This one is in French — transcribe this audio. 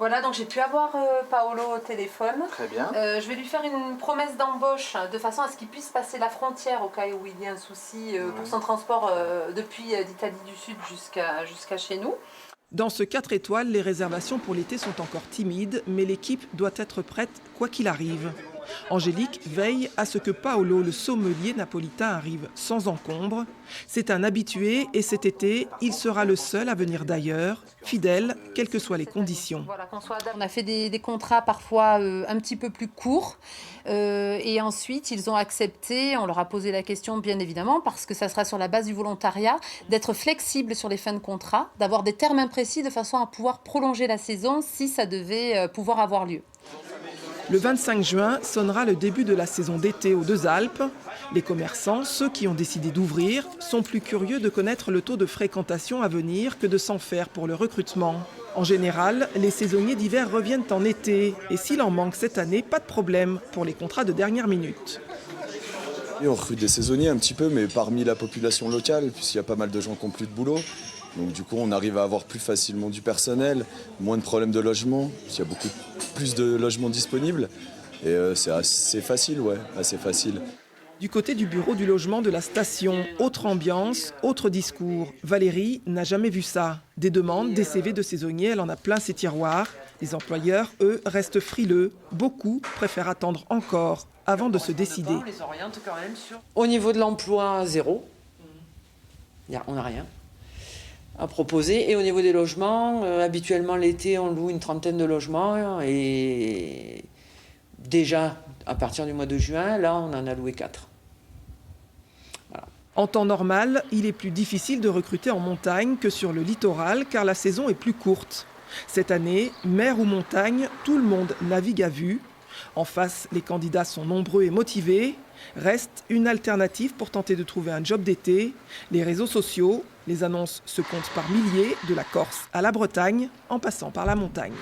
Voilà, donc j'ai pu avoir Paolo au téléphone. Très bien. Je vais lui faire une promesse d'embauche de façon à ce qu'il puisse passer la frontière au cas où il y a un souci pour son transport depuis l'Italie du Sud jusqu'à chez nous. Dans ce 4 étoiles, les réservations pour l'été sont encore timides, mais l'équipe doit être prête quoi qu'il arrive. Angélique veille à ce que Paolo, le sommelier napolitain, arrive sans encombre. C'est un habitué et cet été, il sera le seul à venir d'ailleurs, fidèle, quelles que soient les conditions. Voilà, on a fait des contrats parfois un petit peu plus courts et ensuite ils ont accepté, on leur a posé la question bien évidemment parce que ça sera sur la base du volontariat, d'être flexible sur les fins de contrat, d'avoir des termes imprécis de façon à pouvoir prolonger la saison si ça devait pouvoir avoir lieu. Le 25 juin sonnera le début de la saison d'été aux Deux Alpes. Les commerçants, ceux qui ont décidé d'ouvrir, sont plus curieux de connaître le taux de fréquentation à venir que de s'en faire pour le recrutement. En général, les saisonniers d'hiver reviennent en été. Et s'il en manque cette année, pas de problème pour les contrats de dernière minute. Et on recrute des saisonniers un petit peu, mais parmi la population locale, puisqu'il y a pas mal de gens qui n'ont plus de boulot. Donc du coup, on arrive à avoir plus facilement du personnel, moins de problèmes de logement, il y a beaucoup plus de logements disponibles. Et c'est assez facile, ouais, assez facile. Du côté du bureau du logement de la station, autre ambiance, autre discours. Valérie n'a jamais vu ça. Des demandes, des CV de saisonniers, elle en a plein ses tiroirs. Les employeurs, eux, restent frileux. Beaucoup préfèrent attendre encore avant de se décider. Au niveau de l'emploi, zéro. On n'a rien à proposer. Et au niveau des logements, habituellement l'été, on loue une trentaine de logements. Et déjà, à partir du mois de juin, là, on en a loué 4. Voilà. En temps normal, il est plus difficile de recruter en montagne que sur le littoral, car la saison est plus courte. Cette année, mer ou montagne, tout le monde navigue à vue. En face, les candidats sont nombreux et motivés. Reste une alternative pour tenter de trouver un job d'été. Les réseaux sociaux, les annonces se comptent par milliers, de la Corse à la Bretagne, en passant par la montagne.